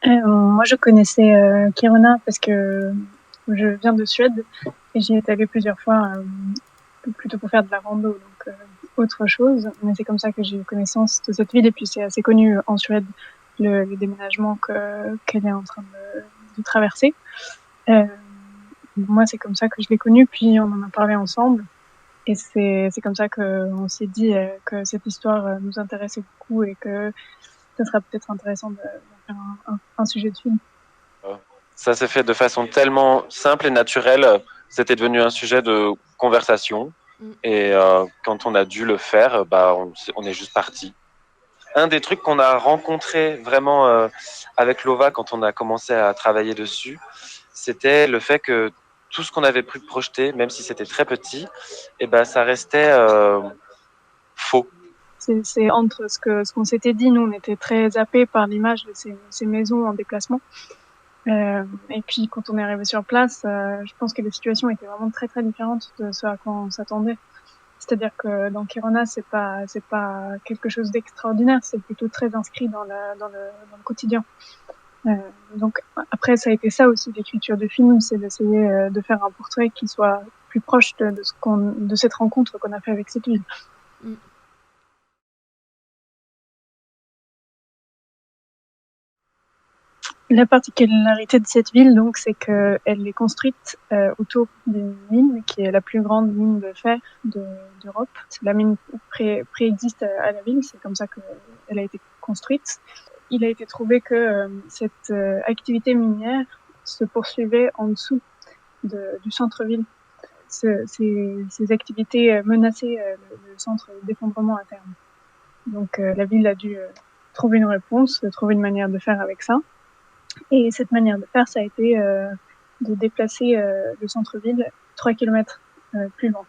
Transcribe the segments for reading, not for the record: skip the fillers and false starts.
Moi, je connaissais Kiruna parce que je viens de Suède et j'y étais allée plusieurs fois, plutôt pour faire de la rando, donc autre chose. Mais c'est comme ça que j'ai eu connaissance de cette ville et puis c'est assez connu en Suède le déménagement qu'elle est en train de traverser. Moi, c'est comme ça que je l'ai connue, puis on en a parlé ensemble. Et c'est comme ça qu'on s'est dit que cette histoire nous intéressait beaucoup et que ça sera peut-être intéressant d'en faire un sujet de film. Ça s'est fait de façon tellement simple et naturelle. C'était devenu un sujet de conversation. Et quand on a dû le faire, on est juste parti. Un des trucs qu'on a rencontré vraiment avec Lova quand on a commencé à travailler dessus, c'était le fait que tout ce qu'on avait pu projeter, même si c'était très petit, ça restait faux. C'est entre ce qu'on s'était dit, nous on était très zappés par l'image de ces maisons en déplacement. Et puis quand on est arrivé sur place, je pense que les situations étaient vraiment très très différentes de ce à quoi on s'attendait. C'est-à-dire que dans Kirona, c'est pas quelque chose d'extraordinaire, c'est plutôt très inscrit dans le quotidien. Donc après, ça a été ça aussi l'écriture du film, c'est d'essayer de faire un portrait qui soit plus proche de cette rencontre qu'on a fait avec cette ville. La particularité de cette ville, donc, c'est qu'elle est construite autour d'une mine qui est la plus grande mine de fer d'Europe. La mine préexiste à la ville, c'est comme ça qu'elle a été construite. Il a été trouvé que cette activité minière se poursuivait en dessous du centre-ville. Ces activités menaçaient le centre d'effondrement à terme. Donc la ville a dû trouver une réponse, trouver une manière de faire avec ça. Et cette manière de faire, ça a été de déplacer le centre-ville 3 kilomètres plus loin.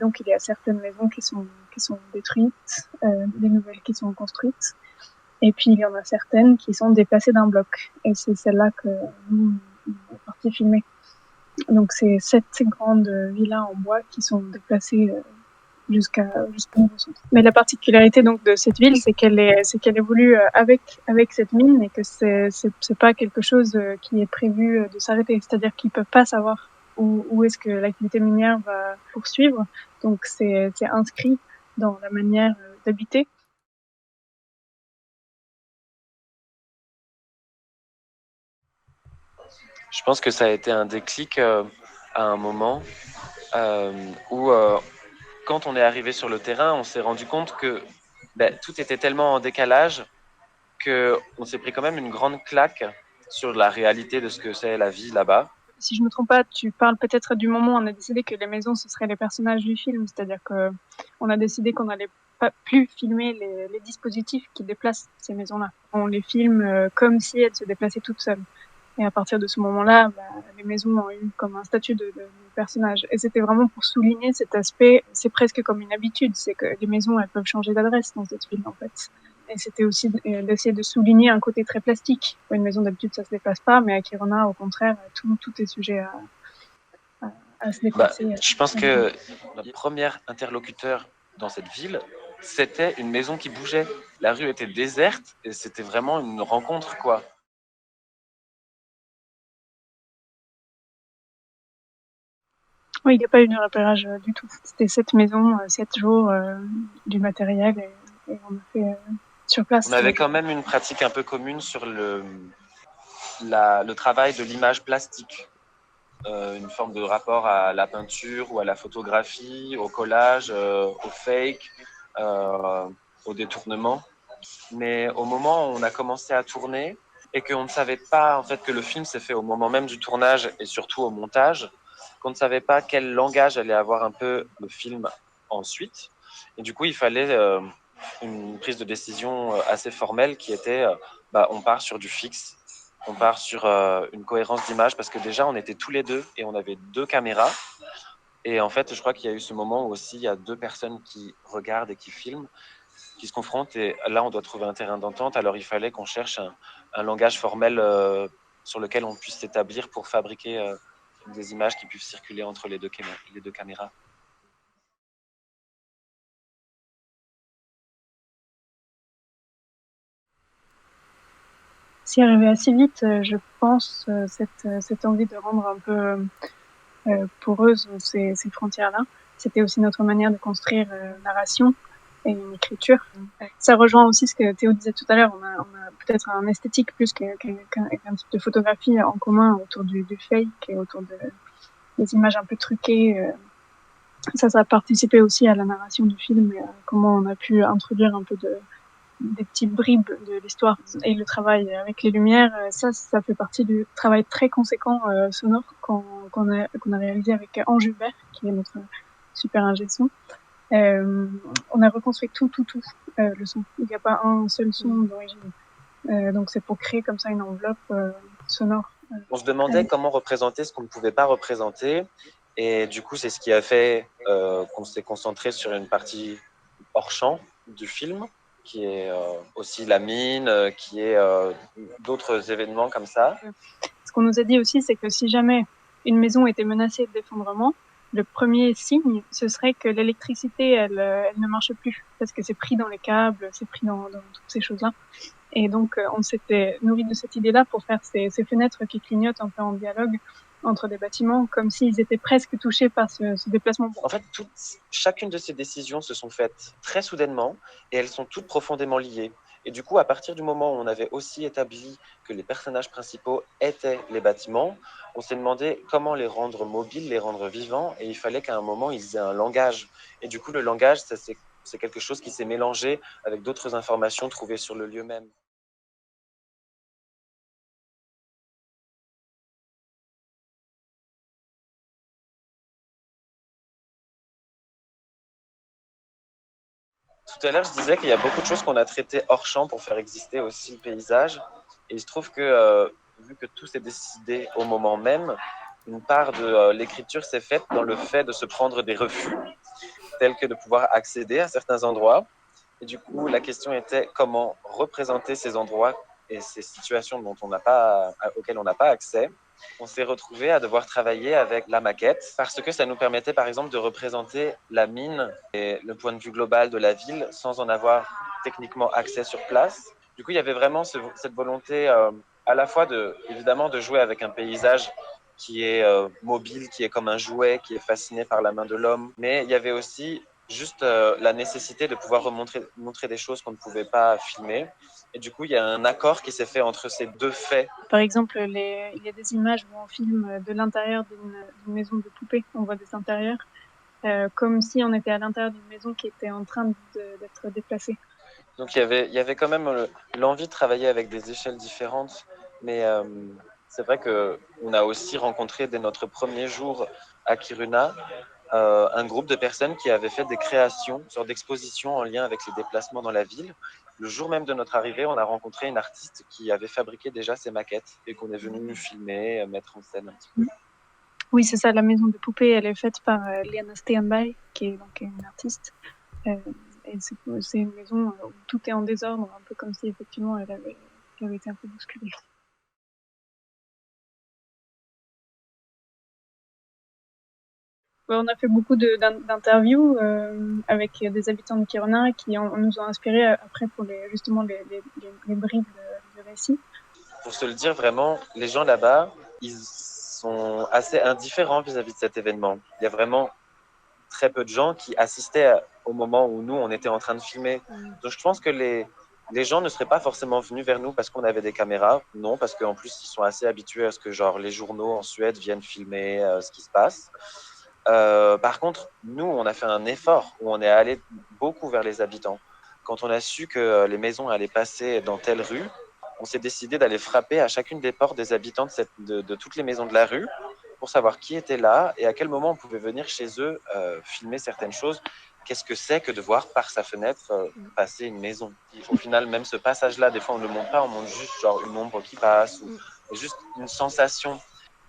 Donc il y a certaines maisons qui sont détruites, des nouvelles qui sont construites. Et puis il y en a certaines qui sont déplacées d'un bloc. Et c'est celle-là que nous, on est parti filmer. Donc c'est 7 grandes villas en bois qui sont déplacées jusqu'au nouveau centre. Mais la particularité donc de cette ville, c'est qu'elle évolue avec cette mine et que c'est pas quelque chose qui est prévu de s'arrêter. C'est-à-dire qu'ils peuvent pas savoir où est-ce que l'activité minière va poursuivre. Donc c'est inscrit dans la manière d'habiter. Je pense que ça a été un déclic à un moment où, quand on est arrivé sur le terrain, on s'est rendu compte que tout était tellement en décalage qu'on s'est pris quand même une grande claque sur la réalité de ce que c'est la vie là-bas. Si je me trompe pas, tu parles peut-être du moment où on a décidé que les maisons, ce seraient les personnages du film. C'est-à-dire qu'on a décidé qu'on n'allait pas plus filmer les dispositifs qui déplacent ces maisons-là. On les filme comme si elles se déplaçaient toutes seules. Et à partir de ce moment-là, les maisons ont eu comme un statut de personnage. Et c'était vraiment pour souligner cet aspect, c'est presque comme une habitude, c'est que les maisons, elles peuvent changer d'adresse dans cette ville, en fait. Et c'était aussi d'essayer de souligner un côté très plastique. Une maison d'habitude, ça se déplace pas, mais à Kiruna, au contraire, tout est sujet à se déplacer. Je pense que le premier interlocuteur dans cette ville, c'était une maison qui bougeait. La rue était déserte et c'était vraiment une rencontre, quoi. Oui, il n'y a pas eu de repérage du tout. C'était 7 maisons, 7 jours, du matériel, et on a fait sur On place. avait quand même une pratique un peu commune sur le travail de l'image plastique. Une forme de rapport à la peinture ou à la photographie, au collage, au fake, au détournement. Mais au moment où on a commencé à tourner et qu'on ne savait pas en fait que le film s'est fait au moment même du tournage et surtout au montage, qu'on ne savait pas quel langage allait avoir un peu le film ensuite. Et du coup, il fallait une prise de décision assez formelle qui était on part sur du fixe, on part sur une cohérence d'image parce que déjà on était tous les deux et on avait deux caméras. Et en fait, je crois qu'il y a eu ce moment où aussi il y a deux personnes qui regardent et qui filment, qui se confrontent et là on doit trouver un terrain d'entente. Alors il fallait qu'on cherche un langage formel sur lequel on puisse s'établir pour fabriquer des images qui puissent circuler entre les deux caméras. s'y arriver assez vite, je pense, cette envie de rendre un peu poreuse ces frontières-là. C'était aussi notre manière de construire narration et une écriture. Ça rejoint aussi ce que Théo disait tout à l'heure. On a peut-être un esthétique plus qu'un type de photographie en commun autour du fake et autour des images un peu truquées. Ça a participé aussi à la narration du film et comment on a pu introduire un peu des petites bribes de l'histoire. Et le travail avec les lumières, ça fait partie du travail très conséquent sonore qu'on a réalisé avec Ange Hubert, qui est notre super ingé son. On a reconstruit tout le son. Il n'y a pas un seul son d'origine. Donc c'est pour créer comme ça une enveloppe sonore. On se demandait comment représenter ce qu'on ne pouvait pas représenter. Et du coup, c'est ce qui a fait qu'on s'est concentré sur une partie hors champ du film, qui est aussi la mine, qui est d'autres événements comme ça. Ce qu'on nous a dit aussi, c'est que si jamais une maison était menacée d'effondrement, le premier signe, ce serait que l'électricité, elle ne marche plus, parce que c'est pris dans les câbles, c'est pris dans toutes ces choses-là. Et donc, on s'était nourri de cette idée-là pour faire ces fenêtres qui clignotent un peu en dialogue entre des bâtiments, comme s'ils étaient presque touchés par ce déplacement. En fait, chacune de ces décisions se sont faites très soudainement et elles sont toutes profondément liées. Et du coup, à partir du moment où on avait aussi établi que les personnages principaux étaient les bâtiments, on s'est demandé comment les rendre mobiles, les rendre vivants, et il fallait qu'à un moment, ils aient un langage. Et du coup, le langage, c'est quelque chose qui s'est mélangé avec d'autres informations trouvées sur le lieu même. Tout à l'heure, je disais qu'il y a beaucoup de choses qu'on a traitées hors champ pour faire exister aussi le paysage. Et il se trouve que, vu que tout s'est décidé au moment même, une part de l'écriture s'est faite dans le fait de se prendre des refus, tels que de pouvoir accéder à certains endroits. Et du coup, la question était comment représenter ces endroits et ces situations auxquelles on n'a pas accès. On s'est retrouvé à devoir travailler avec la maquette parce que ça nous permettait par exemple de représenter la mine et le point de vue global de la ville sans en avoir techniquement accès sur place. Du coup, il y avait vraiment cette volonté à la fois évidemment de jouer avec un paysage qui est mobile, qui est comme un jouet, qui est fasciné par la main de l'homme, mais il y avait aussi juste la nécessité de pouvoir montrer des choses qu'on ne pouvait pas filmer. Et du coup, il y a un accord qui s'est fait entre ces deux faits. Par exemple, il y a des images où on filme de l'intérieur d'une maison de poupée. On voit des intérieurs, comme si on était à l'intérieur d'une maison qui était en train d'être déplacée. Donc il y avait quand même l'envie de travailler avec des échelles différentes, mais c'est vrai qu'on a aussi rencontré dès notre premier jour à Kiruna un groupe de personnes qui avaient fait des créations, une sorte d'exposition en lien avec les déplacements dans la ville. Le jour même de notre arrivée, on a rencontré une artiste qui avait fabriqué déjà ses maquettes et qu'on est venu nous filmer, mettre en scène un petit peu. Oui, c'est ça, la maison de poupée, elle est faite par Liana Steenberg, qui est donc une artiste. Et c'est une maison où tout est en désordre, un peu comme si effectivement elle avait été un peu bousculée. On a fait beaucoup d'interviews avec des habitants de Kiruna qui nous ont inspirés après pour justement les bribes de récit. Pour se le dire vraiment, les gens là-bas, ils sont assez indifférents vis-à-vis de cet événement. Il y a vraiment très peu de gens qui assistaient au moment où nous, on était en train de filmer. Donc je pense que les gens ne seraient pas forcément venus vers nous parce qu'on avait des caméras. Non, parce qu'en plus, ils sont assez habitués à ce que genre, les journaux en Suède viennent filmer ce qui se passe. Par contre, nous, on a fait un effort où on est allé beaucoup vers les habitants. Quand on a su que les maisons allaient passer dans telle rue, on s'est décidé d'aller frapper à chacune des portes des habitants de toutes les maisons de la rue pour savoir qui était là et à quel moment on pouvait venir chez eux filmer certaines choses. Qu'est-ce que c'est que de voir par sa fenêtre passer une maison? Au final, même ce passage-là, des fois, on ne le montre pas, on montre juste genre une ombre qui passe ou juste une sensation.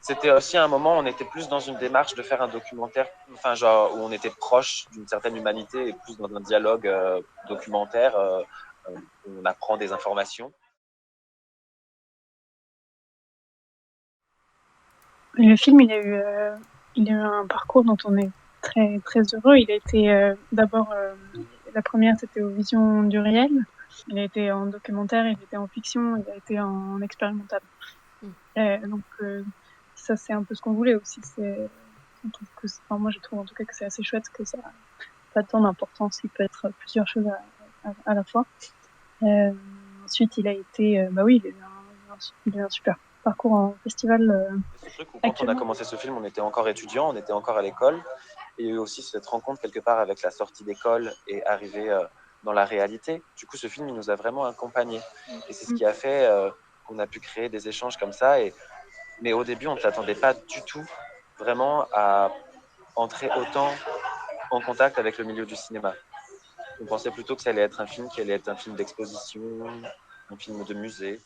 C'était aussi un moment où on était plus dans une démarche de faire un documentaire, enfin genre où on était proche d'une certaine humanité et plus dans un dialogue documentaire où on apprend des informations. Le film, il a eu un parcours dont on est très très heureux. Il a été d'abord la première, c'était aux Visions du réel. Il a été en documentaire, il a été en fiction, il a été en expérimental. Donc ça, c'est un peu ce qu'on voulait aussi. Moi, je trouve en tout cas que c'est assez chouette que ça n'a pas tant d'importance. Il peut être plusieurs choses à la fois. Ensuite, il a été, oui, il a eu un super parcours en festival. Ce truc où quand on a commencé ce film, on était encore étudiant, on était encore à l'école. Et il y a eu aussi cette rencontre quelque part avec la sortie d'école et arriver dans la réalité. Du coup, ce film, il nous a vraiment accompagnés. Et c'est ce qui a fait qu'on a pu créer des échanges comme ça. Mais au début, on ne s'attendait pas du tout vraiment à entrer autant en contact avec le milieu du cinéma. On pensait plutôt que ça allait être un film qui allait être un film d'exposition, un film de musée.